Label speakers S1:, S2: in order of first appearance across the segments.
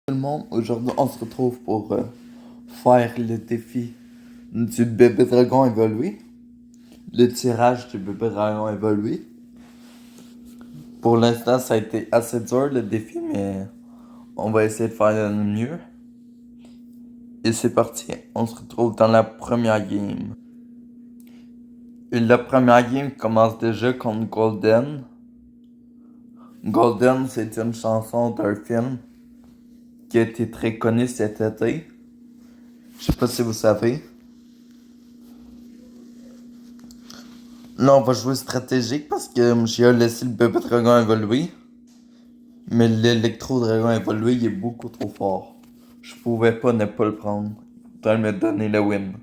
S1: Tout le monde, aujourd'hui on se retrouve pour faire le défi du bébé dragon évolué, le tirage du bébé dragon évolué. Pour l'instant ça a été assez dur le défi, mais on va essayer de faire de notre mieux. Et c'est parti, on se retrouve dans la première game. Et la première game commence déjà contre Golden. Golden, c'est une chanson d'un film qui a été très connu cet été. Je sais pas si vous savez. Là, on va jouer stratégique parce que j'ai laissé le bébé dragon évoluer. Mais l'électro-dragon évolué, il est beaucoup trop fort. Je pouvais pas ne pas le prendre. Tant me donner le win.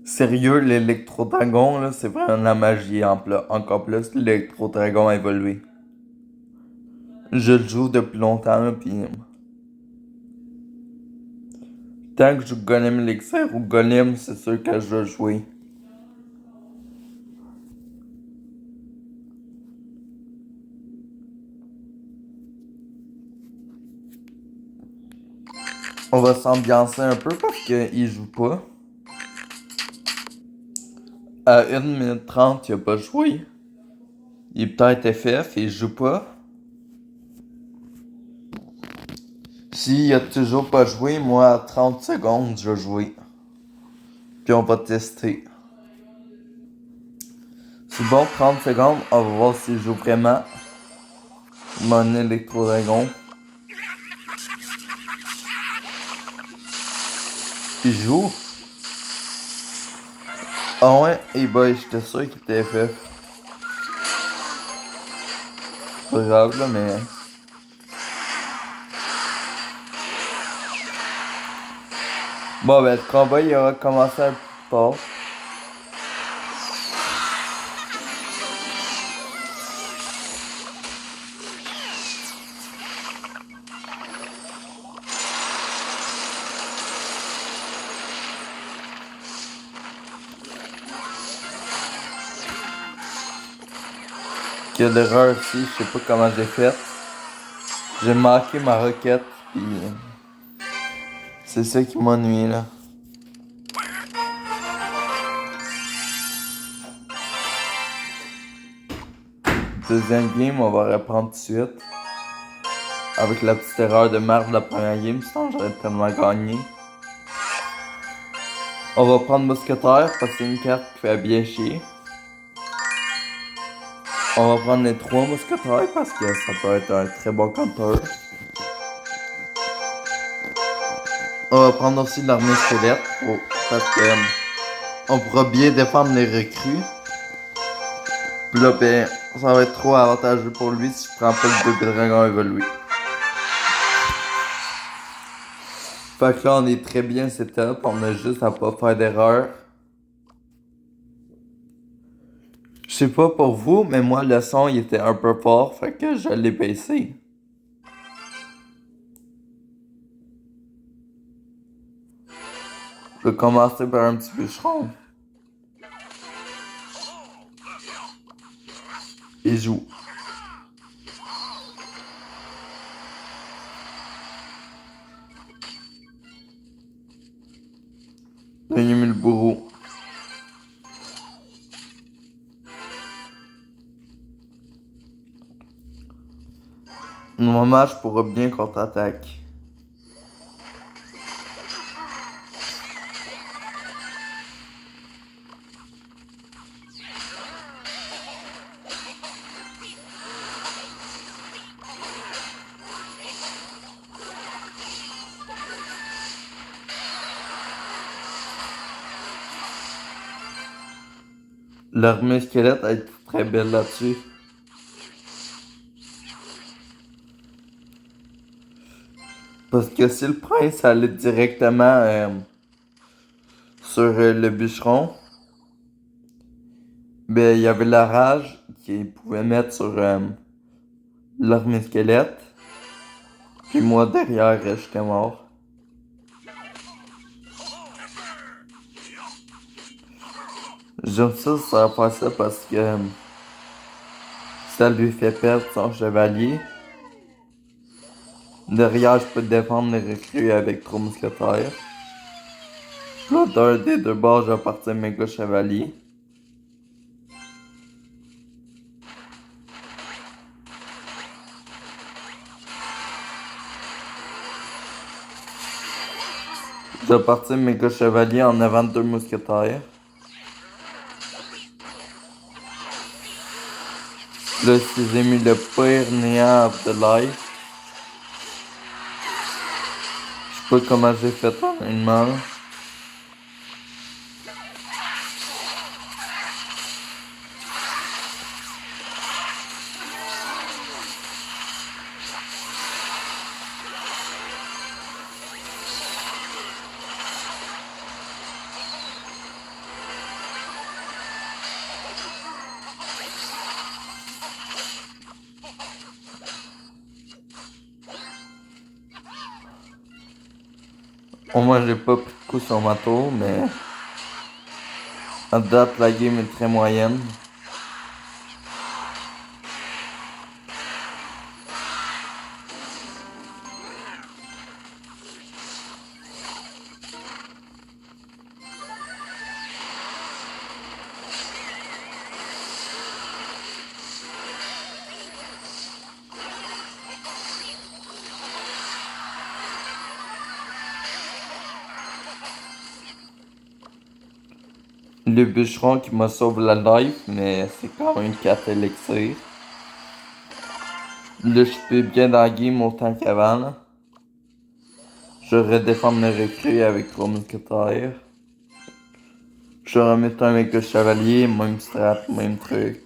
S1: Sérieux, l'électro-dragon, là, c'est vraiment la magie encore plus l'électro-dragon évolué. Je le joue depuis longtemps, là, pis... Tant que je joue Golem Elixir ou Golem, c'est sûr que je vais jouer. On va s'ambiancer un peu parce qu'il joue pas. À 1 minute 30, il a pas joué. Il est peut-être FF et il joue pas. S'il a toujours pas joué, moi à 30 secondes, je vais jouer. Puis on va tester. C'est bon, 30 secondes, on va voir s'il joue vraiment. Mon électro-dragon. Il joue. Ah ouais, et bah j'étais sûr qu'il était FF. C'est pas grave là, mais... Bon ben le combat il aura commencé un peu plus tard. Quelle erreur ici, je sais pas comment j'ai fait. J'ai manqué ma requête, pis... C'est ça qui m'ennuie là. Deuxième game, on va reprendre tout de suite. Avec la petite erreur de merde de la première game, sinon j'aurais tellement gagné. On va prendre Mousquetaire parce que c'est une carte qui fait bien chier. On va prendre les 3 Mousquetaires parce que ça peut être un très bon counter. On va prendre aussi l'armée squelette parce que on pourra bien défendre les recrues. Puis là, ben, ça va être trop avantageux pour lui si je prends pas le bébé dragon évolué. Fait que là, on est très bien setup, on a juste à pas faire d'erreur. Je sais pas pour vous, mais moi, le son, il était un peu fort, fait que je l'ai baissé. Je vais commencer par un petit bûcheron. Il joue. Là, il a mis le bourreau. Normalement, je pourrais bien contre-attaque. L'armée squelette a été très belle là-dessus. Parce que si le prince allait directement sur le bûcheron, ben il y avait la rage qu'il pouvait mettre sur l'armée squelette. Puis moi derrière, j'étais mort. J'aime ça faire ça parce que ça lui fait perdre son chevalier. Derrière, je peux défendre les recrues avec 3 mousquetaires. Là, d'un des deux bords, je vais partir méga chevalier. Je vais partir méga chevalier en avant de 2 mousquetaires. Là, si j'ai mis le pire néant of the life, je sais pas comment j'ai fait honnêtement. Au moins, j'ai pas pris de coup sur ma tour, mais à date, la game est très moyenne. Le bûcheron qui m'a sauvé la life, mais c'est quand même 4 élixirs. Là, je suis bien dans la game autant qu'avant, là. Je vais redéfendre mes recrues avec 3 mousquetaires. Je vais remettre un méga chevalier, même strat, même truc.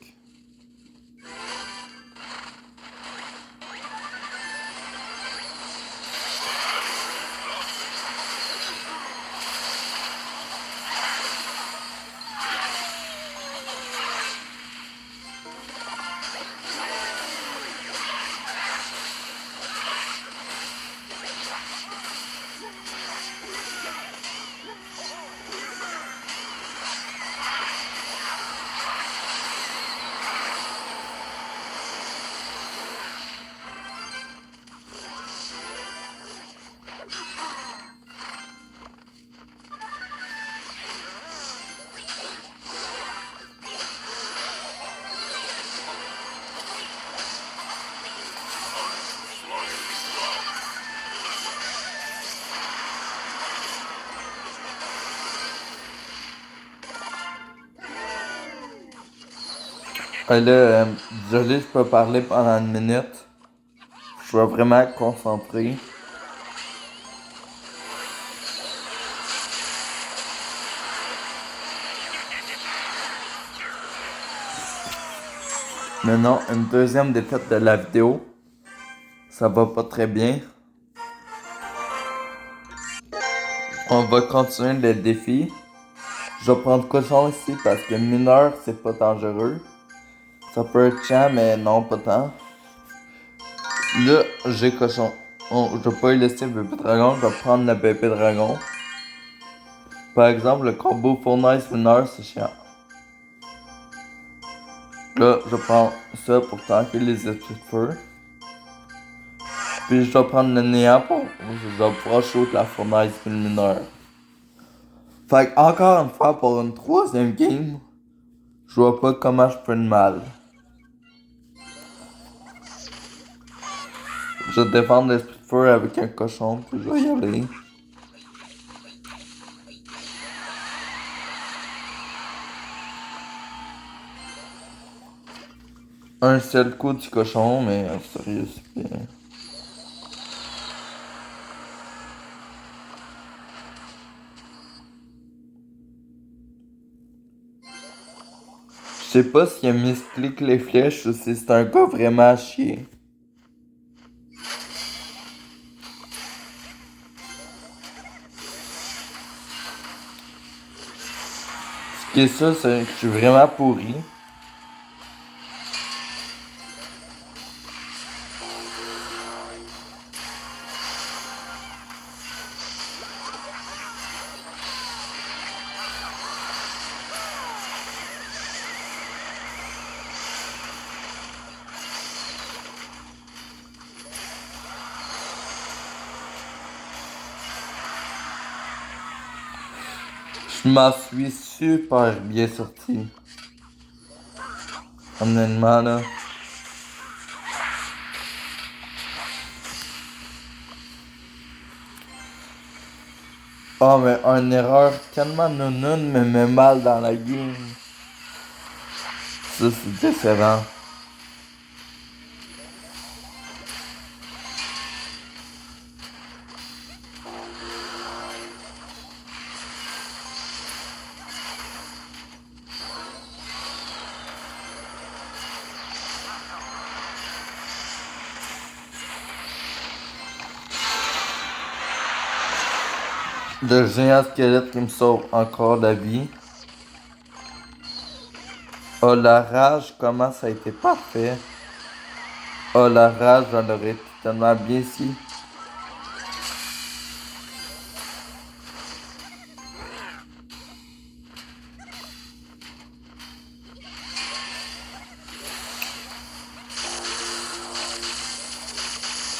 S1: Là, désolé, je peux parler pendant 1 minute. Je vais vraiment être concentré. Maintenant, une deuxième défaite de la vidéo. Ça va pas très bien. On va continuer le défi. Je vais prendre cochon ici parce que mineur, c'est pas dangereux. Ça peut être chiant, mais non, pas tant. Là, j'ai cochon. Je vais pas y laisser le bébé dragon, je vais prendre le bébé dragon. Par exemple, le combo fournaise mineur, c'est chiant. Là, je prends ça pour tanker les esprits de feu. Puis je vais prendre le néant pour... Je vais pouvoir shoot la fournaise mineur. Fait que, encore une fois, pour une troisième game, je vois pas comment je peux de mal. Je vais défendre l'esprit de feu avec un cochon, puis je vais y aller. Un seul coup du cochon, mais sérieux, c'est bien. Je sais pas s'il a misclick les flèches ou si c'est un gars vraiment à chier. Ce qui est ça, c'est que je suis vraiment pourri. Je m'en suis super bien sorti. Honnêtement, là. Ah, mais une erreur tellement non me met mal dans la game. Ça, c'est décevant. Le géant squelette qui me sauve encore la vie. Oh, la rage, comment ça a été parfait. Oh, la rage, j'en aurais été tellement bien si.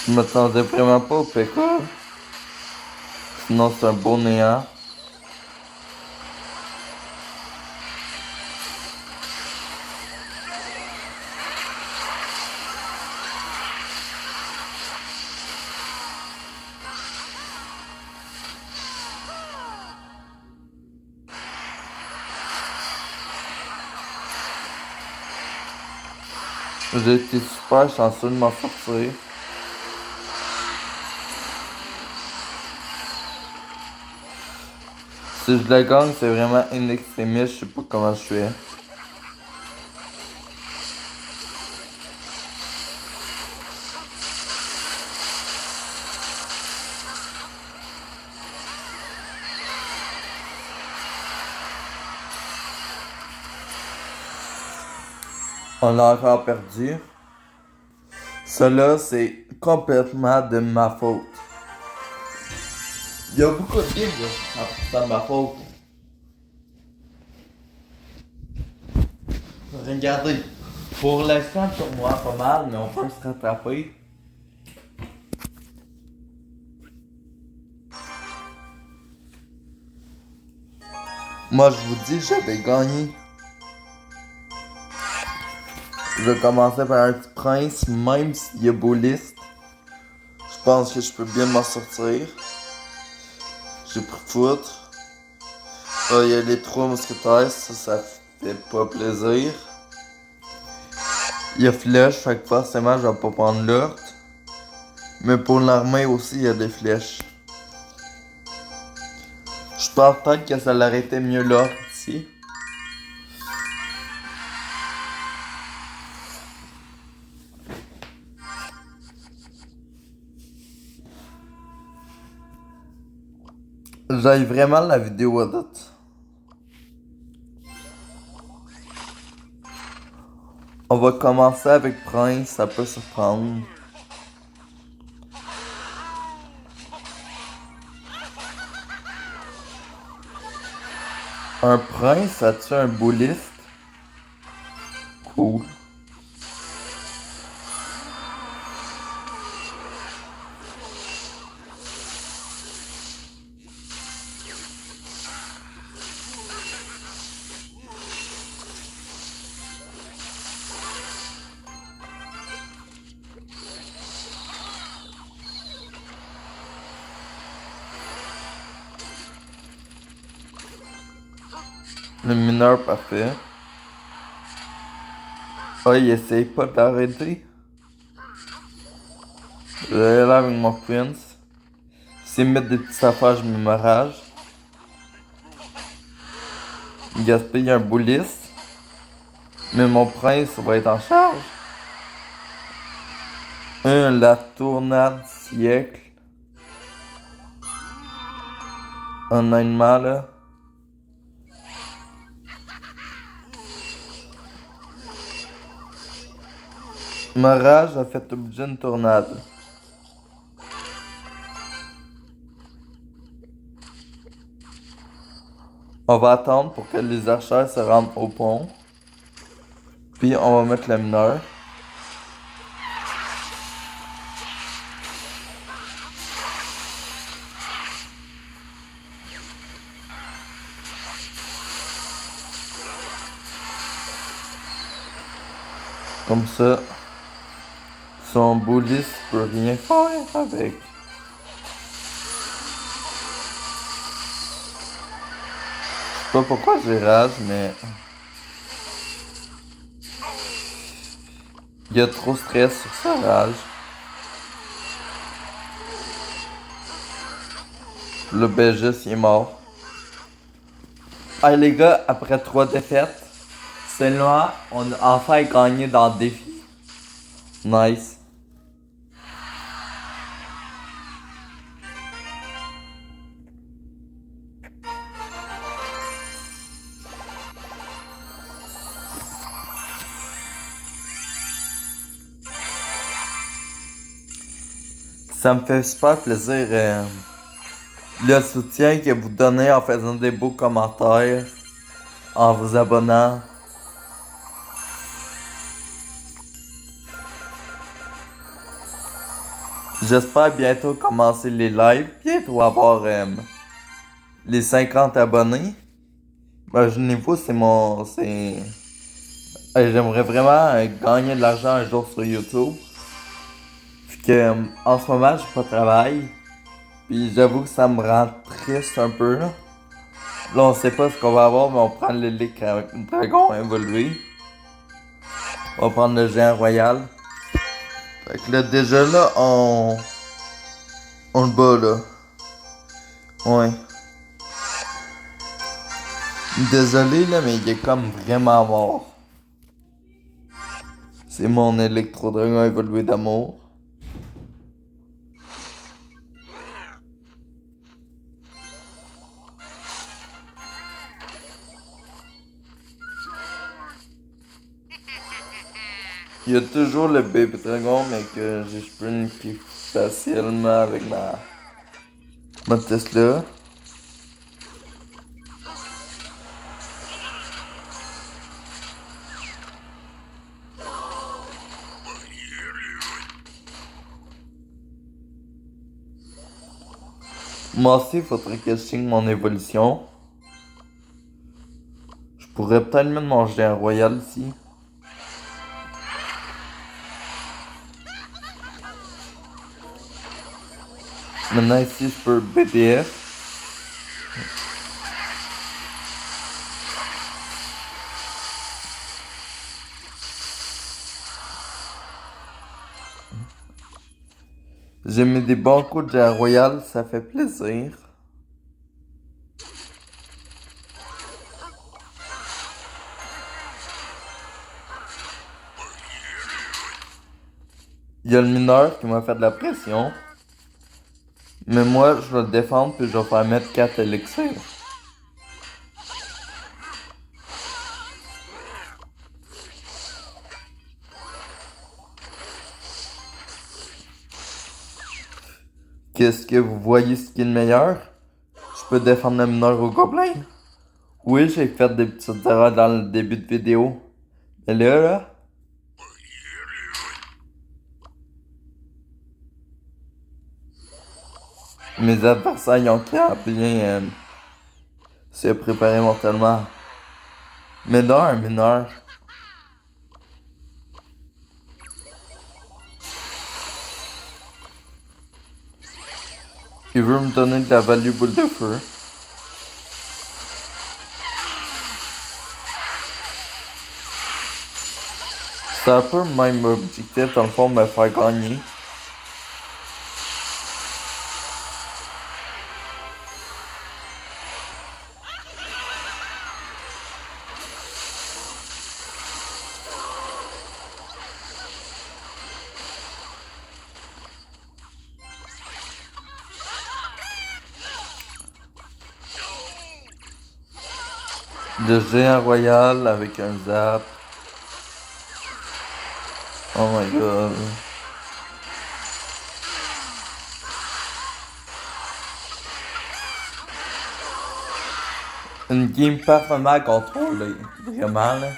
S1: Je m'attendais vraiment pas au PK. Sinon, c'est un beau néant. J'ai été super chanceux de m'en sortir. Si je la gagne, c'est vraiment in extremis, je sais pas comment je fais. On a encore perdu. Cela, c'est complètement de ma faute. Il y a beaucoup de games, là. C'est de ma faute. Regardez. Pour l'instant, pour moi, pas mal, mais on peut se rattraper. Moi, je vous dis, j'avais gagné. Je vais commencer par un petit prince, même s'il y a beau liste. Je pense que je peux bien m'en sortir. J'ai pris foutre. Ah, il y a les trois mousquetaires, ça fait pas plaisir. Il y a flèche, fait que forcément je vais pas prendre l'ordre. Mais pour l'armée aussi, il y a des flèches. Je pense peut-être que ça l'aurait été mieux l'ordre ici. J'aille vraiment la vidéo à date. On va commencer avec Prince, ça peut se prendre. Un prince, ça tue un bouliste? Cool. Le mineur parfait. Ah, il essaye pas d'arrêter. Je vais là avec mon prince. S'il met des petites affaires, je me rage. Il gaspille un bouliste. Mais mon prince va être en charge. La tournade siècle. Honnêtement, là. Ma rage a fait objet d'une tornade. On va attendre pour que les archers se rendent au pont. Puis on va mettre le mineur. Comme ça, son bully peut rien faire avec. Je sais pas pourquoi j'ai rage, mais il y a trop de stress sur sa rage. Le BGS, il est mort. Hey les gars, après 3 défaites, c'est là, on a enfin gagné dans le défi. Nice. Ça me fait super plaisir le soutien que vous donnez en faisant des beaux commentaires, en vous abonnant. J'espère bientôt commencer les lives, bientôt avoir les 50 abonnés. Imaginez-vous, j'aimerais vraiment gagner de l'argent un jour sur YouTube. Puis que en ce moment, j'ai pas de travail. Puis j'avoue que ça me rend triste un peu là. Là, on sait pas ce qu'on va avoir, mais on prend le dragon évolué. On va prendre le géant royal. Fait que là, déjà là, on le bat là. Ouais. Désolé là, mais il est comme vraiment mort. C'est mon électro-dragon évolué d'amour. Il y a toujours le bébé dragon, mais que je peux niquer facilement avec ma Tesla. Moi aussi, il faudrait que je signe mon évolution. Je pourrais peut-être même manger un royal ici. Maintenant ici, je peux BDF. J'ai mis des bons coups de géant royal, ça fait plaisir. Il y a le mineur qui m'a fait de la pression. Mais moi, je vais le défendre puis je vais faire mettre 4 élixirs. Qu'est-ce que vous voyez ce qui est le meilleur? Je peux défendre le mineur au gobelin. Oui, j'ai fait des petites erreurs dans le début de vidéo. Mais là, mes adversaires ils ont clair bien se préparé mentalement. Mais non, un mineur. Il veut me donner de la value boule de feu. C'est un peu le même objectif dans le fond, me faire gagner. Le géant royal avec un zap. Oh my god. Une game parfaitement contrôlée. Vraiment là.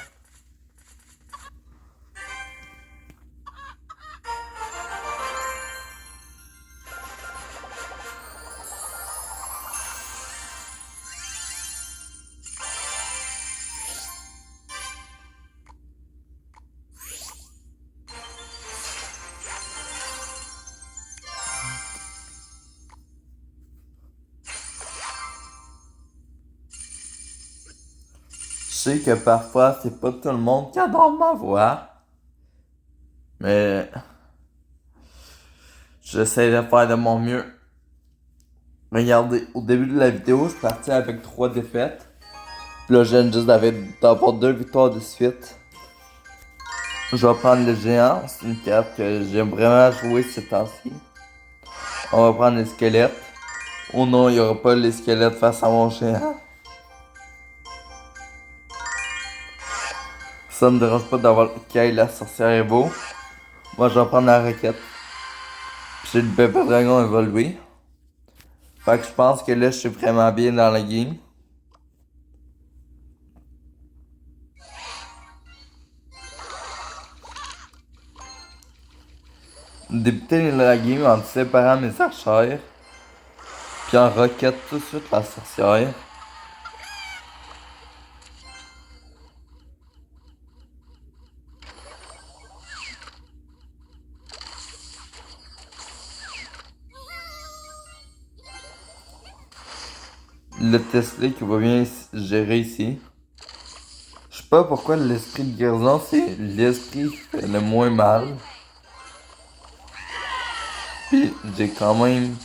S1: sais que parfois, c'est pas tout le monde qui adore ma voix. Mais j'essaie de faire de mon mieux. Regardez, au début de la vidéo, je suis parti avec 3 défaites. Puis là, je viens juste d'avoir 2 victoires de suite. Je vais prendre le géant. C'est une carte que j'aime vraiment jouer ces temps-ci. On va prendre les squelettes. Oh non, il n'y aura pas les squelettes face à mon géant. Ça me dérange pas d'avoir Kyle la sorcière Evo. Moi, je vais prendre la roquette. Puis j'ai le bébé dragon évolué. Fait que je pense que là, je suis vraiment bien dans la game. Débuter la game en séparant mes archères. Puis en roquette tout de suite la sorcière. Le Tesla qui va bien gérer ici. Je sais pas pourquoi l'esprit de guérison, c'est l'esprit qui fait le moins mal. Puis j'ai quand même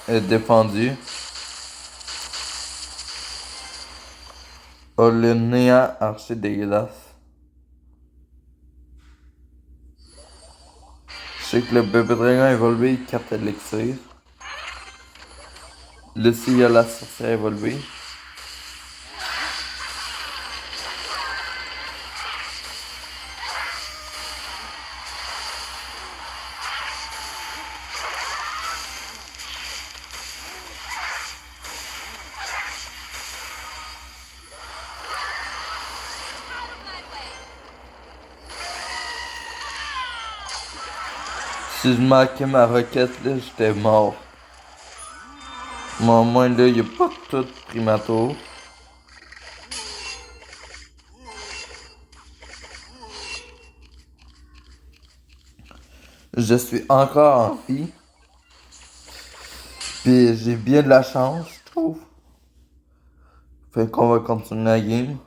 S1: défendu. Oh, le néant archi dégueulasse. Je sais que le bébé dragon évolué, 4 élixirs. Là, il y a la sorcière évoluée. Si je manquais ma roquette, là, j'étais mort. Mais au moins, là, il a pas tout pris ma tour. Je suis encore en vie. Puis j'ai bien de la chance, je trouve. Fait qu'on va continuer la game.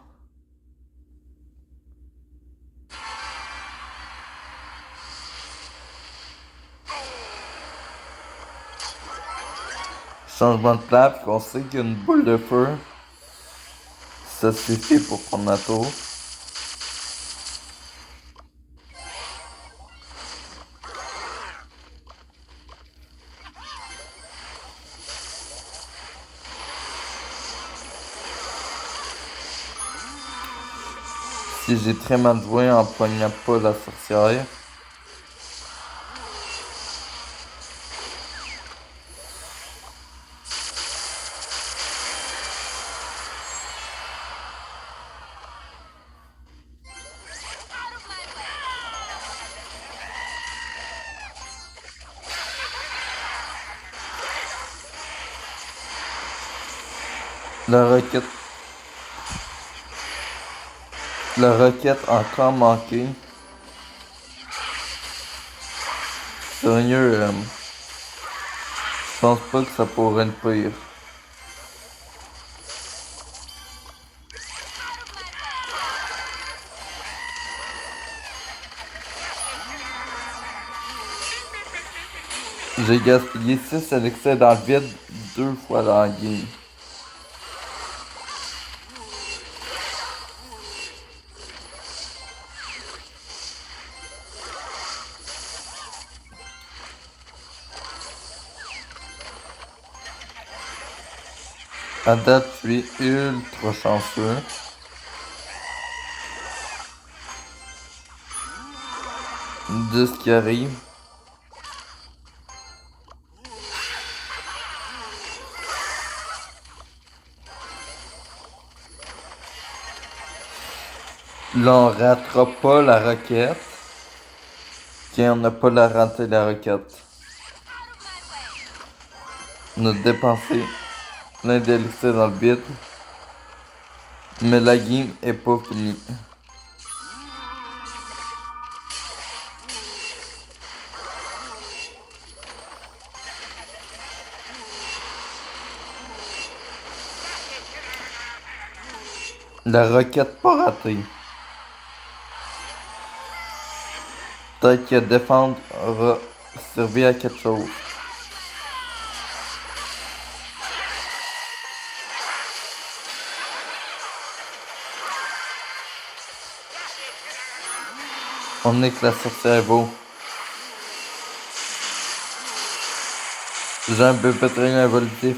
S1: Changement de plat, puis qu'on sait qu'une boule de feu, ça suffit pour prendre la tour. Si j'ai très mal joué en poignant pas la sorcière. La roquette. La roquette encore manqué. Sérieux, je pense pas que ça pourrait être pire. J'ai gaspillé 6 élixirs dans le vide 2 fois dans la game. À date, je suis ultra chanceux. De ce qui arrive. Là, on ratera pas la roquette. Tiens, on n'a pas la raté la roquette. On a dépensé plein d'élixirs dans le vide. Mais la game est pas finie. La roquette pas ratée. Peut-être que défendre aura servi à quelque chose. On est que la sorcière vaut. J'ai un peu pétrin involutif.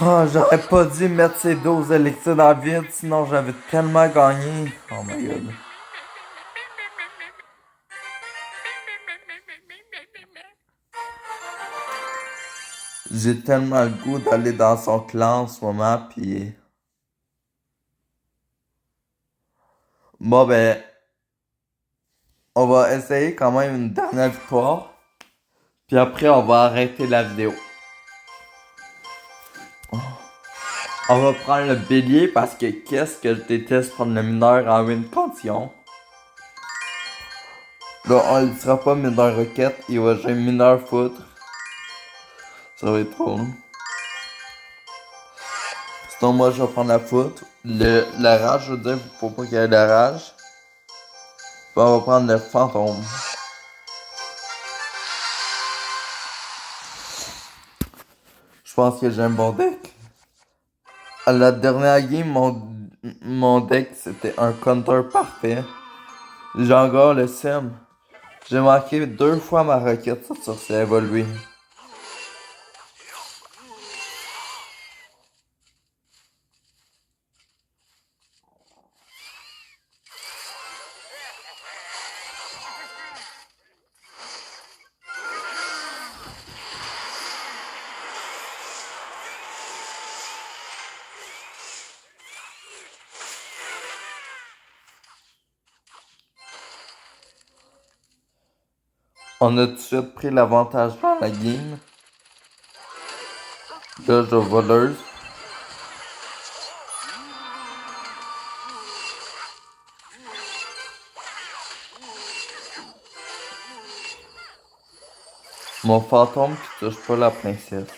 S1: Oh, j'aurais pas dû mettre ces doses électriques dans le vide, sinon j'avais tellement gagné. Oh my god. J'ai tellement le goût d'aller dans son clan en ce moment, pis... Bon ben, on va essayer quand même une dernière victoire. Puis après, on va arrêter la vidéo. On va prendre le bélier parce que qu'est-ce que je déteste prendre le mineur en win condition. Là, on ne sera pas mineur roquette, il va jouer mineur foudre. Ça va être trop long. Sinon, moi, je vais prendre la foudre. La rage, je veux dire, faut pas qu'il y ait la rage. Puis on va prendre le fantôme. Je pense que j'ai un bon deck. À la dernière game, mon deck, c'était un counter parfait. J'ai encore le sim. J'ai manqué 2 fois ma roquette sur c'est évolué. On a tout de suite pris l'avantage dans la game. Là, je voleuse. Mon fantôme qui touche pas la princesse.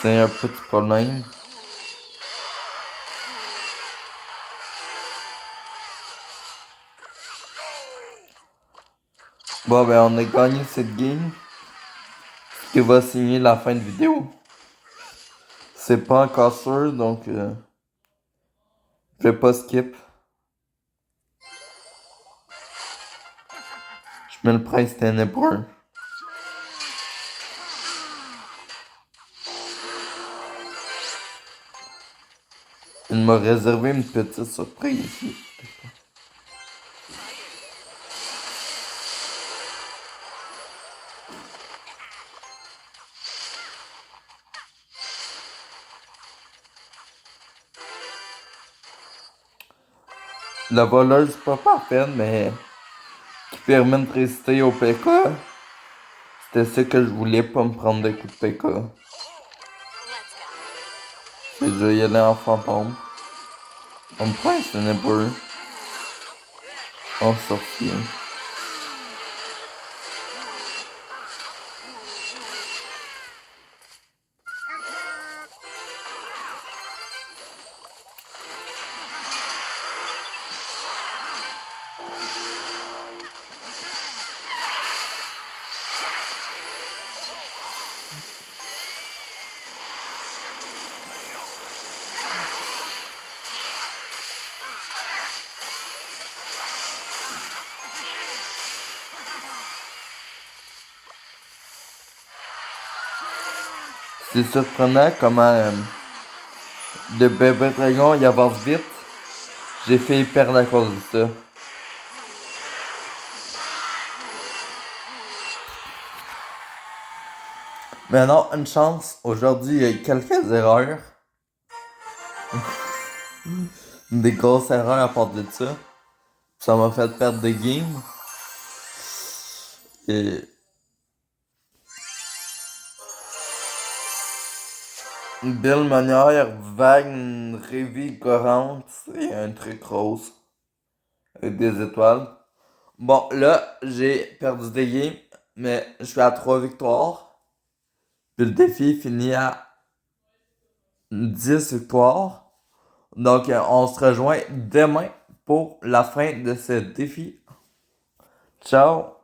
S1: C'est un petit problème. Bon, ben, on a gagné cette game. Ce qui va signer la fin de vidéo. C'est pas encore sûr, donc je vais pas skip. Je mets le prince ténébreux. Il m'a réservé une petite surprise. La voleuse pas parfaite, mais qui permet de résister au PK. C'était ce que je voulais, pas me prendre des coups de PK. C'est je vais y aller en fantôme. On me prend un ténébreux. En sorcier. C'est surprenant comment le bébé dragon il avance vite. J'ai fait perdre à cause de ça. Mais non, une chance. Aujourd'hui, il y a eu quelques erreurs. Des grosses erreurs à part de ça. Ça m'a fait perdre des games. Et une belle manière, vague, revigorante et un truc rose. Avec des étoiles. Bon, là, j'ai perdu des games, mais je suis à 3 victoires. Puis le défi finit à 10 victoires. Donc, on se rejoint demain pour la fin de ce défi. Ciao!